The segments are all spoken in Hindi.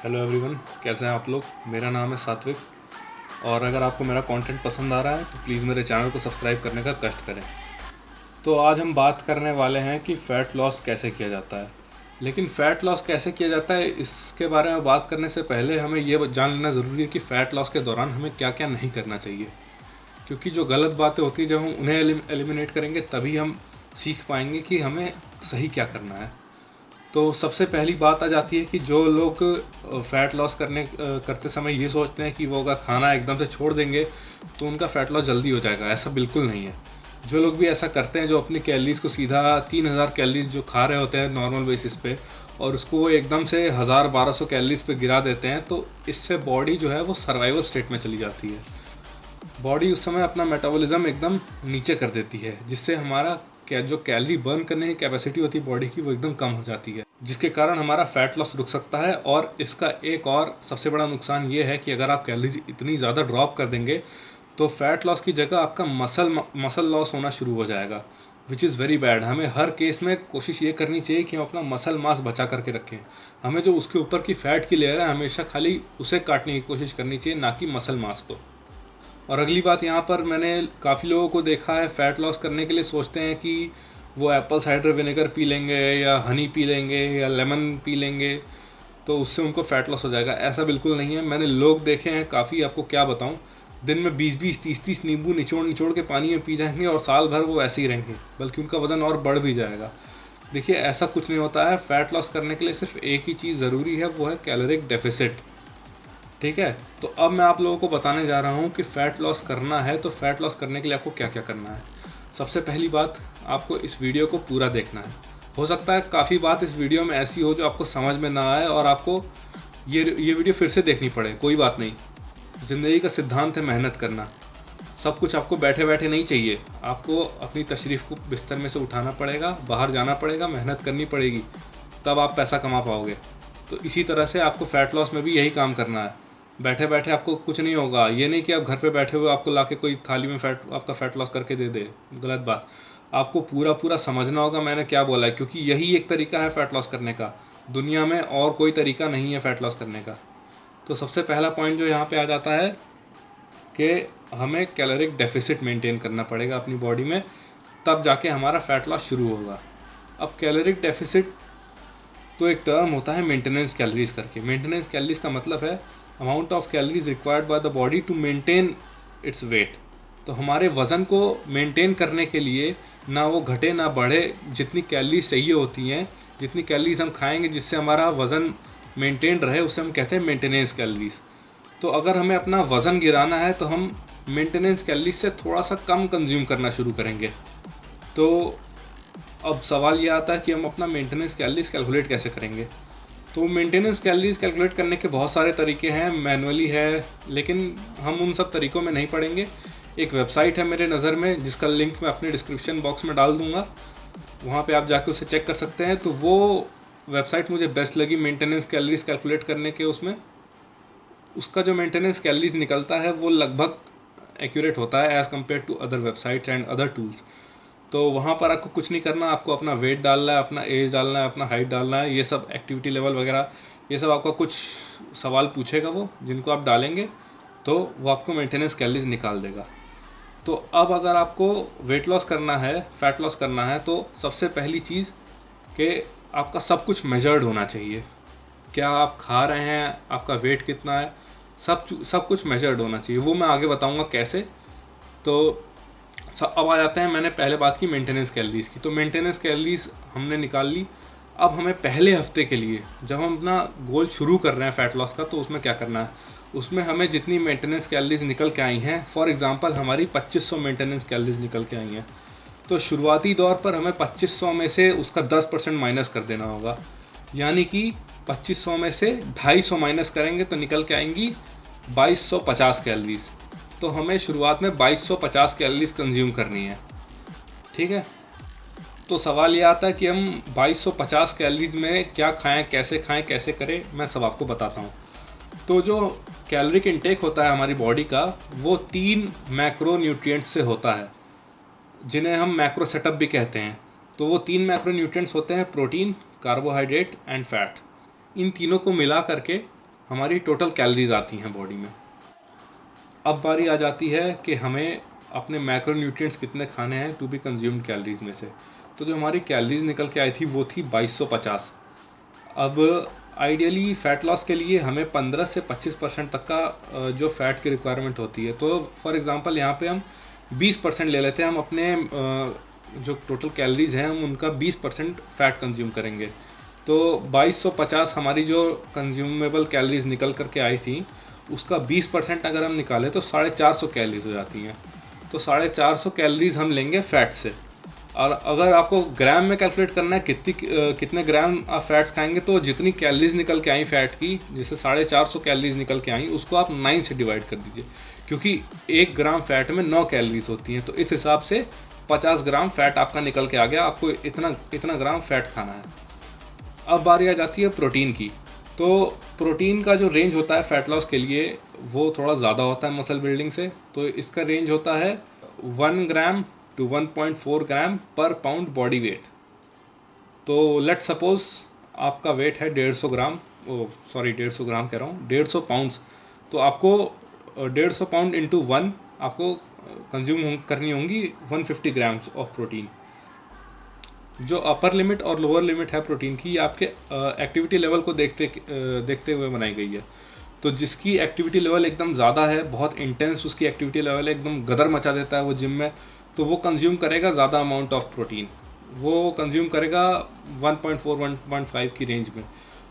हेलो एवरीवन, कैसे हैं आप लोग। मेरा नाम है सात्विक और अगर आपको मेरा कंटेंट पसंद आ रहा है तो प्लीज़ मेरे चैनल को सब्सक्राइब करने का कष्ट करें। तो आज हम बात करने वाले हैं कि फ़ैट लॉस कैसे किया जाता है। लेकिन फ़ैट लॉस कैसे किया जाता है इसके बारे में बात करने से पहले हमें ये जान लेना ज़रूरी है कि फ़ैट लॉस के दौरान हमें क्या क्या नहीं करना चाहिए, क्योंकि जो गलत बातें होती हैं जब हम उन्हें एलिमिनेट करेंगे तभी हम सीख पाएंगे कि हमें सही क्या करना है। तो सबसे पहली बात आ जाती है कि जो लोग फ़ैट लॉस करते समय ये सोचते हैं कि वो अगर खाना एकदम से छोड़ देंगे तो उनका फ़ैट लॉस जल्दी हो जाएगा। ऐसा बिल्कुल नहीं है। जो लोग भी ऐसा करते हैं, जो अपनी कैलोरीज़ को सीधा 3000 कैलोरीज़ जो खा रहे होते हैं नॉर्मल बेसिस पे और उसको एकदम से 1000-1200 कैलोरीज़ पे गिरा देते हैं, तो इससे बॉडी जो है वो सर्वाइवल स्टेट में चली जाती है। बॉडी उस समय अपना मेटाबॉलिज्म एकदम नीचे कर देती है, जिससे हमारा जो कैलोरी बर्न करने की कैपेसिटी होती है बॉडी की, वो एकदम कम हो जाती है, जिसके कारण हमारा फ़ैट लॉस रुक सकता है। और इसका एक और सबसे बड़ा नुकसान ये है कि अगर आप कैलोरीज इतनी ज़्यादा ड्रॉप कर देंगे तो फ़ैट लॉस की जगह आपका मसल लॉस होना शुरू हो जाएगा, विच इज़ वेरी बैड। हमें हर केस में कोशिश ये करनी चाहिए कि हम अपना मसल मास बचा करके रखें। हमें जो उसके ऊपर की फ़ैट की लेयर है हमेशा खाली उसे काटने की कोशिश करनी चाहिए, ना कि मसल मास को। और अगली बात, यहाँ पर मैंने काफ़ी लोगों को देखा है फ़ैट लॉस करने के लिए सोचते हैं कि वो एप्पल साइडर विनेगर पी लेंगे या हनी पी लेंगे या लेमन पी लेंगे तो उससे उनको फ़ैट लॉस हो जाएगा। ऐसा बिल्कुल नहीं है। मैंने लोग देखे हैं काफ़ी, आपको क्या बताऊँ, दिन में 20-20, 30-30 नींबू निचोड़ निचोड़ के पानी में पी जाएंगे और साल भर वो ऐसे ही रहेंगे, बल्कि उनका वज़न और बढ़ भी जाएगा। देखिए, ऐसा कुछ नहीं होता है। फ़ैट लॉस करने के लिए सिर्फ एक ही चीज़ ज़रूरी है, वो है कैलोरिक डेफिसिट। ठीक है, तो अब मैं आप लोगों को बताने जा रहा हूँ कि फ़ैट लॉस करना है तो फ़ैट लॉस करने के लिए आपको क्या क्या करना है। सबसे पहली बात, आपको इस वीडियो को पूरा देखना है। हो सकता है काफ़ी बात इस वीडियो में ऐसी हो जो आपको समझ में ना आए और आपको ये वीडियो फिर से देखनी पड़े। कोई बात नहीं, ज़िंदगी का सिद्धांत है मेहनत करना। सब कुछ आपको बैठे बैठे नहीं चाहिए। आपको अपनी तशरीफ़ को बिस्तर में से उठाना पड़ेगा, बाहर जाना पड़ेगा, मेहनत करनी पड़ेगी, तब आप पैसा कमा पाओगे। तो इसी तरह से आपको फ़ैट लॉस में भी यही काम करना है। बैठे बैठे आपको कुछ नहीं होगा। ये नहीं कि आप घर पे बैठे हुए आपको लाके कोई थाली में आपका फ़ैट लॉस करके दे दे, गलत बात। आपको पूरा पूरा समझना होगा मैंने क्या बोला है, क्योंकि यही एक तरीका है फ़ैट लॉस करने का। दुनिया में और कोई तरीका नहीं है फ़ैट लॉस करने का। तो सबसे पहला पॉइंट जो यहाँ पे आ जाता है कि हमें कैलोरिक डेफिसिट मेंटेन करना पड़ेगा अपनी बॉडी में, तब जाके हमारा फ़ैट लॉस शुरू होगा। अब कैलोरिक डेफिसिट तो एक टर्म होता है मेंटेनेंस कैलोरीज करके। मेंटेनेंस कैलोरीज का मतलब है amount of calories required by the body to maintain its weight. तो हमारे वज़न को मेंटेन करने के लिए ना वो घटे ना बढ़े, जितनी कैलोरीज चाहिए होती हैं, जितनी कैलोरीज हम खाएंगे जिससे हमारा वज़न मेंटेन रहे, उसे हम कहते हैं मेंटेनेंस कैलोरीज। तो अगर हमें अपना वज़न गिराना है तो हम मेंटेनेंस कैलोरीज से थोड़ा सा कम कंज्यूम करना शुरू करेंगे। तो अब सवाल ये आता है कि हम अपना मेंटेनेंस कैलोरीज कैलकुलेट कैसे करेंगे। तो मेंटेनेंस कैलोरीज कैलकुलेट करने के बहुत सारे तरीके हैं, मैनुअली है, लेकिन हम उन सब तरीक़ों में नहीं पड़ेंगे। एक वेबसाइट है मेरे नज़र में जिसका लिंक मैं अपने डिस्क्रिप्शन बॉक्स में डाल दूँगा, वहाँ पे आप जाके उसे चेक कर सकते हैं। तो वो वेबसाइट मुझे बेस्ट लगी मेंटेनेंस कैलोरीज कैलकुलेट करने के। उसमें उसका जो मेंटेनेंस कैलोरीज निकलता है वो लगभग एक्यूरेट होता है as compare to other websites and other tools. तो वहाँ पर आपको कुछ नहीं करना, आपको अपना वेट डालना है, अपना एज डालना है, अपना हाइट डालना है, ये सब एक्टिविटी लेवल वगैरह, ये सब आपका कुछ सवाल पूछेगा वो, जिनको आप डालेंगे तो वो आपको मेंटेनेंस कैलोरीज निकाल देगा। तो अब अगर आपको वेट लॉस करना है, फ़ैट लॉस करना है, तो सबसे पहली चीज़ कि आपका सब कुछ मेजर्ड होना चाहिए। क्या आप खा रहे हैं, आपका वेट कितना है, सब कुछ मेजर्ड होना चाहिए। वो मैं आगे बताऊँगा कैसे। तो अब आ जाते हैं, मैंने पहले बात की मेंटेनेंस कैलोरीज़ की। तो मेंटेनेंस कैलोरीज़ हमने निकाल ली। अब हमें पहले हफ्ते के लिए, जब हम अपना गोल शुरू कर रहे हैं फ़ैट लॉस का, तो उसमें क्या करना है, उसमें हमें जितनी मेंटेनेंस कैलोरीज़ निकल के आई हैं, फॉर एग्जांपल हमारी 2500 मेंटेनेंस कैलोरीज़ निकल के आई हैं, तो शुरुआती दौर पर हमें 2500 में से उसका 10% माइनस कर देना होगा। यानी कि 2500 में से 250 माइनस करेंगे तो निकल के आएंगी 2250 कैलोरीज़। तो हमें शुरुआत में 2250 कैलोरीज कंज्यूम करनी है। ठीक है, तो सवाल ये आता है कि हम 2250 कैलोरीज में क्या खाएं, कैसे करें, मैं सब आपको बताता हूँ। तो जो कैलोरिक इनटेक होता है हमारी बॉडी का, वो 3 मैक्रो न्यूट्रिएंट्स से होता है, जिन्हें हम मैक्रो सेटअप भी कहते हैं। तो वो 3 मैक्रो न्यूट्रिएंट्स होते हैं, प्रोटीन, कार्बोहाइड्रेट एंड फैट। इन तीनों को मिला करके हमारी टोटल कैलोरीज आती हैं बॉडी में। अब बारी आ जाती है कि हमें अपने मैक्रोन्यूट्रिएंट्स कितने खाने हैं टू बी कंज्यूम्ड कैलोरीज में से। तो जो हमारी कैलोरीज निकल के आई थी वो थी 2250। अब आइडियली फ़ैट लॉस के लिए हमें 15 से 25% तक का जो फ़ैट की रिक्वायरमेंट होती है। तो फॉर एग्ज़ाम्पल यहाँ पे हम 20% ले लेते हैं, हम अपने जो टोटल कैलोरीज हैं हम उनका 20% फ़ैट कंज्यूम करेंगे। तो 2250 हमारी जो कंज्यूमेबल कैलोरीज निकल करके आई थी उसका 20% अगर हम निकालें तो 450 कैलोरीज हो जाती हैं। तो 450 कैलोरीज हम लेंगे फ़ैट से। और अगर आपको ग्राम में कैलकुलेट करना है कितने ग्राम आप फैट्स खाएंगे, तो जितनी कैलोरीज निकल के आई फ़ैट की, जैसे 450 कैलोरीज निकल के आई, उसको आप 9 से डिवाइड कर दीजिए, क्योंकि 1 ग्राम फैट में 9 कैलोरीज होती हैं। तो इस हिसाब से 50 ग्राम फैट आपका निकल के आ गया, आपको इतना ग्राम फैट खाना है। अब बारी आ जाती है प्रोटीन की। तो प्रोटीन का जो रेंज होता है फ़ैट लॉस के लिए वो थोड़ा ज़्यादा होता है मसल बिल्डिंग से। तो इसका रेंज होता है 1 ग्राम टू 1.4 ग्राम पर पाउंड बॉडी वेट। तो लेट सपोज आपका वेट है 150 ग्राम, 150 ग्राम कह रहा हूँ, 150 पाउंड्स। तो आपको 150 पाउंड इंटू 1 आपको कंज्यूम करनी होंगी 150 ग्राम्स ऑफ प्रोटीन। जो अपर लिमिट और लोअर लिमिट है प्रोटीन की, ये आपके एक्टिविटी लेवल को देखते हुए बनाई गई है। तो जिसकी एक्टिविटी लेवल एकदम ज़्यादा है, बहुत इंटेंस उसकी एक्टिविटी लेवल है, एकदम गदर मचा देता है वो जिम में, तो वो कंज्यूम करेगा ज़्यादा अमाउंट ऑफ प्रोटीन, वो कंज्यूम करेगा 1.4 1.5 की रेंज में।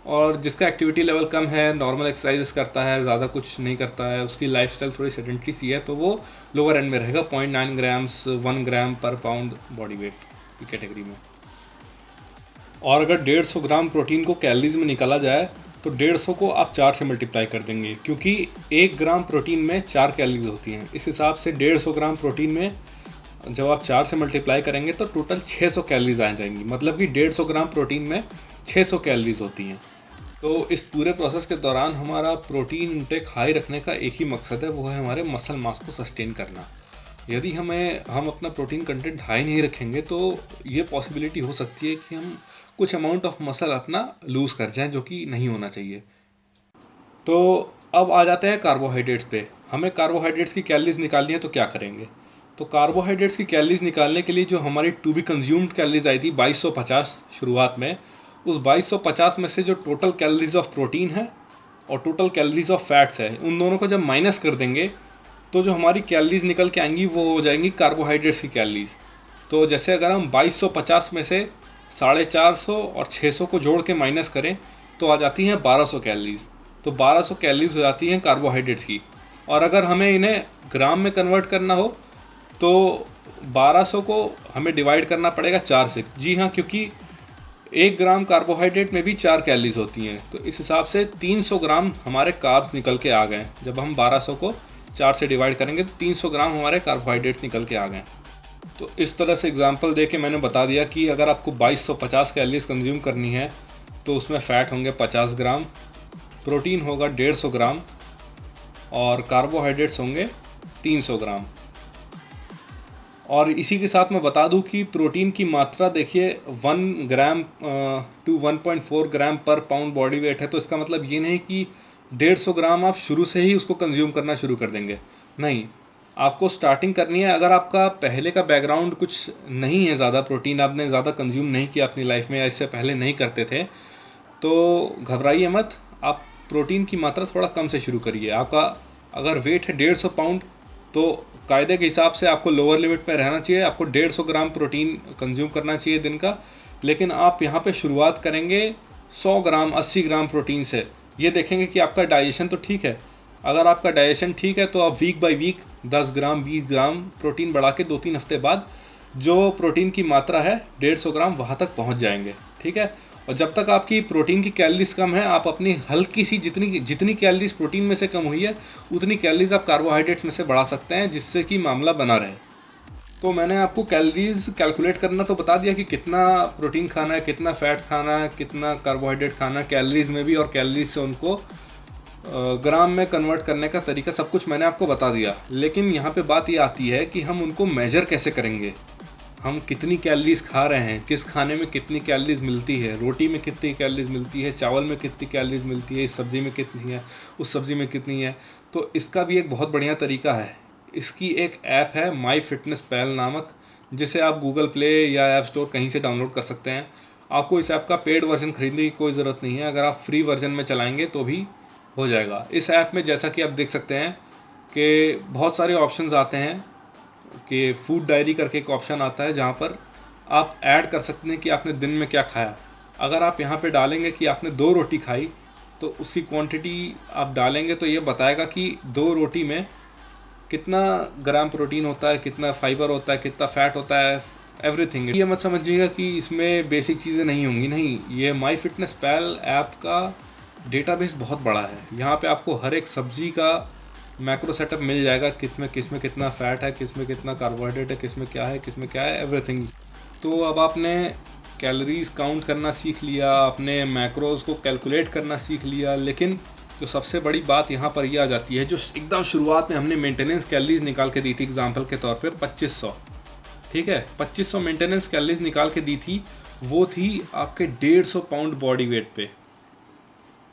और जिसका एक्टिविटी लेवल कम है, नॉर्मल एक्सरसाइजेस करता है, ज़्यादा कुछ नहीं करता है, उसकी लाइफस्टाइल थोड़ी सेडेंटरी सी है, तो वो लोअर एंड में रहेगा, 0.9 ग्राम्स 1 ग्राम पर पाउंड बॉडी वेट की कैटेगरी में। और अगर 150 ग्राम प्रोटीन को कैलोरीज में निकाला जाए तो 150 को आप 4 से मल्टीप्लाई कर देंगे, क्योंकि 1 ग्राम प्रोटीन में 4 कैलोरीज होती हैं। इस हिसाब से 150 ग्राम प्रोटीन में जब आप 4 से मल्टीप्लाई करेंगे तो टोटल 600 कैलोरीज आ जाएंगी। मतलब कि 150 ग्राम प्रोटीन में 600 कैलोरीज होती हैं। तो इस पूरे प्रोसेस के दौरान हमारा प्रोटीन इंटेक हाई रखने का एक ही मकसद है, वो है हमारे मसल मास को सस्टेन करना। यदि हम अपना प्रोटीन कंटेंट हाई नहीं रखेंगे तो ये पॉसिबिलिटी हो सकती है कि हम कुछ अमाउंट ऑफ मसल अपना लूज़ कर जाएं, जो कि नहीं होना चाहिए। तो अब आ जाते हैं कार्बोहाइड्रेट्स पे। हमें कार्बोहाइड्रेट्स की कैलोरीज निकालनी है तो क्या करेंगे। तो कार्बोहाइड्रेट्स की कैलोरीज निकालने के लिए जो हमारी टू बी कंज्यूम्ड कैलोरीज आई थी 2250 शुरुआत में, उस 2250 में से जो टोटल कैलोरीज ऑफ प्रोटीन है और टोटल कैलोरीज ऑफ फैट्स है, उन दोनों को जब माइनस कर देंगे तो जो हमारी कैलोरीज निकल के आएंगी वो हो जाएंगी कार्बोहाइड्रेट्स की कैलोरीज। तो जैसे अगर हम 2250 में से 450 और 600 को जोड़ के माइनस करें तो आ जाती हैं 1200 कैलोरीज। तो 1200 कैलोरीज हो जाती हैं कार्बोहाइड्रेट्स की। और अगर हमें इन्हें ग्राम में कन्वर्ट करना हो तो 1200 को हमें डिवाइड करना पड़ेगा 4 से। जी हाँ, क्योंकि 1 ग्राम कार्बोहाइड्रेट में भी 4 कैलोरीज होती हैं। तो इस हिसाब से 300 ग्राम हमारे कार्ब्स निकल के आ गए। जब हम 1200 को 4 से डिवाइड करेंगे तो 300 ग्राम हमारे कार्बोहाइड्रेट्स निकल के आ गए। तो इस तरह से एग्जांपल दे के मैंने बता दिया कि अगर आपको 2250 कैलोरीज कंज्यूम करनी है तो उसमें फ़ैट होंगे 50 ग्राम, प्रोटीन होगा 150 ग्राम और कार्बोहाइड्रेट्स होंगे 300 ग्राम। और इसी के साथ मैं बता दूं कि प्रोटीन की मात्रा देखिए 1 ग्राम टू 1.4 ग्राम पर पाउंड बॉडी वेट है। तो इसका मतलब ये नहीं कि 150 ग्राम आप शुरू से ही उसको कंज्यूम करना शुरू कर देंगे, नहीं, आपको स्टार्टिंग करनी है। अगर आपका पहले का बैकग्राउंड कुछ नहीं है, ज़्यादा प्रोटीन आपने ज़्यादा कंज्यूम नहीं किया अपनी लाइफ में या इससे पहले नहीं करते थे, तो घबराइए मत, आप प्रोटीन की मात्रा थोड़ा कम से शुरू करिए। आपका अगर वेट है 150 पाउंड तो कायदे के हिसाब से आपको लोअर लिमिट में रहना चाहिए, आपको 150 ग्राम प्रोटीन कंज्यूम करना चाहिए दिन का। लेकिन आप यहाँ पे शुरुआत करेंगे 100 ग्राम 80 ग्राम प्रोटीन से। ये देखेंगे कि आपका डाइजेशन तो ठीक है। अगर आपका डाइजेशन ठीक है तो आप week by week 10 gram 20 gram protein बढ़ा के 2-3 हफ्ते बाद जो प्रोटीन की मात्रा है 150 ग्राम वहाँ तक पहुँच जाएंगे, ठीक है। और जब तक आपकी प्रोटीन की कैलोरीज कम है, आप अपनी हल्की सी जितनी कैलोरीज प्रोटीन में से कम हुई है उतनी कैलोरीज आप कार्बोहाइड्रेट्स में से बढ़ा सकते हैं, जिससे कि मामला बना रहे। तो मैंने आपको कैलोरीज कैलकुलेट करना तो बता दिया कि कितना प्रोटीन खाना है, कितना फ़ैट खाना है, कितना कार्बोहाइड्रेट खाना है कैलोरीज में भी, और कैलोरीज से उनको ग्राम में कन्वर्ट करने का तरीका सब कुछ मैंने आपको बता दिया। लेकिन यहाँ पे बात ये आती है कि हम उनको मेजर कैसे करेंगे। हम कितनी कैलोरीज खा रहे हैं, किस खाने में कितनी कैलोरीज मिलती है, रोटी में कितनी कैलोरीज मिलती है, चावल में कितनी कैलोरीज मिलती है, इस सब्ज़ी में कितनी है, उस सब्ज़ी में कितनी है। तो इसका भी एक बहुत बढ़िया तरीका है। इसकी एक ऐप है माई फिटनेस पैल नामक, जिसे आप गूगल प्ले या ऐप स्टोर कहीं से डाउनलोड कर सकते हैं। आपको इस ऐप का पेड वर्जन खरीदने की कोई ज़रूरत नहीं है, अगर आप फ्री वर्जन में चलाएँगे तो भी हो जाएगा। इस ऐप में जैसा कि आप देख सकते हैं कि बहुत सारे ऑप्शंस आते हैं, कि फूड डायरी करके एक ऑप्शन आता है जहाँ पर आप ऐड कर सकते हैं कि आपने दिन में क्या खाया। अगर आप यहाँ पे डालेंगे कि आपने 2 रोटी खाई, तो उसकी क्वांटिटी आप डालेंगे तो ये बताएगा कि 2 रोटी में कितना ग्राम प्रोटीन होता है, कितना फाइबर होता है, कितना फैट होता है, एवरीथिंग। ये मत समझिएगा कि इसमें बेसिक चीज़ें नहीं होंगी, नहीं। ये माई फिटनेस पैल ऐप का डेटाबेस बहुत बड़ा है। यहाँ पे आपको हर एक सब्ज़ी का मैक्रो सेटअप मिल जाएगा, किस में कितना फ़ैट है, किस में कितना कार्बोहाइड्रेट है, किस में क्या है, किस में क्या है, एवरीथिंग। तो अब आपने कैलोरीज काउंट करना सीख लिया, आपने मैक्रोज को कैलकुलेट करना सीख लिया, लेकिन जो सबसे बड़ी बात यहाँ पर यह आ जाती है, जो एकदम शुरुआत में हमने मेंटेनेंस कैलोरीज निकाल के दी थी एग्जांपल के तौर पर 2500, ठीक है, 2500 मेंटेनेंस कैलोरीज निकाल के दी थी, वो थी आपके 150 पाउंड बॉडी वेट पे।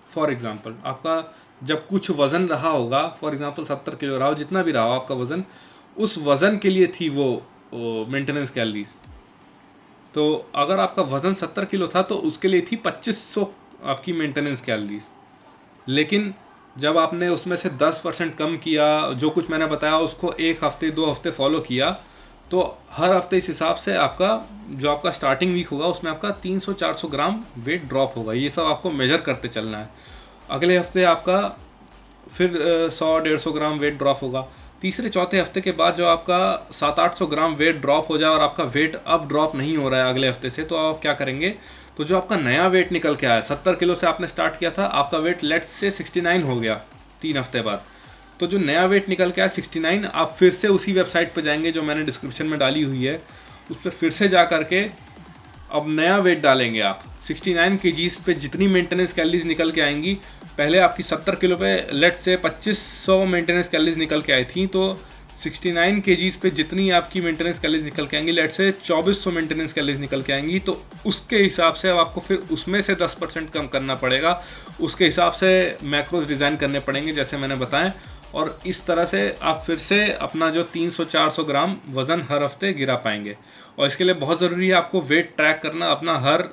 फॉर एग्ज़ाम्पल आपका जब कुछ वज़न रहा होगा, फॉर एग्ज़ाम्पल 70 किलो रहा हो, जितना भी रहा हो आपका वज़न, उस वज़न के लिए थी वो मेंटेनेंस कैलोरीज। तो अगर आपका वज़न 70 किलो था तो उसके लिए थी 2500 आपकी मेंटेनेंस कैलोरीज। लेकिन जब आपने उसमें से 10% कम किया, जो कुछ मैंने बताया उसको 1 हफ्ते 2 हफ्ते फॉलो किया, तो हर हफ्ते इस हिसाब से आपका जो आपका स्टार्टिंग वीक होगा उसमें आपका 300-400 ग्राम वेट ड्रॉप होगा। ये सब आपको मेजर करते चलना है। अगले हफ्ते आपका फिर 100-150 ग्राम वेट ड्रॉप होगा। तीसरे चौथे हफ्ते के बाद जो आपका 700-800 ग्राम वेट ड्रॉप हो जाए और आपका वेट अब ड्रॉप नहीं हो रहा है अगले हफ्ते से, तो आप क्या करेंगे, तो जो आपका नया वेट निकल के आया, 70 किलो से आपने स्टार्ट किया था, आपका वेट लेट्स से 69 हो गया 3 हफ्ते बाद। तो जो नया वेट निकल के आया 69, आप फिर से उसी वेबसाइट पर जाएंगे जो मैंने डिस्क्रिप्शन में डाली हुई है, उस पर फिर से जा करके अब नया वेट डालेंगे आप। 69 केजीज़ पे जितनी मेंटेनेंस कैलोरीज निकल के आएंगी, पहले आपकी 70 किलो पे लेट से 2500 मेंटेनेंस कैलोरीज निकल के आई थी, तो 69 केजीज़ पे जितनी आपकी मेंटेनेंस कैलोरीज निकल के आएंगी, लेट से 2400 मेंटेनेंस कैलोरीज निकल के आएंगी। तो उसके हिसाब से अब आपको फिर उसमें से 10% कम करना पड़ेगा, उसके हिसाब से मैक्रोज डिज़ाइन करने पड़ेंगे जैसे मैंने बताएं। और इस तरह से आप फिर से अपना जो 300-400 ग्राम वज़न हर हफ्ते गिरा पाएंगे। और इसके लिए बहुत ज़रूरी है आपको वेट ट्रैक करना अपना हर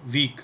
वीक।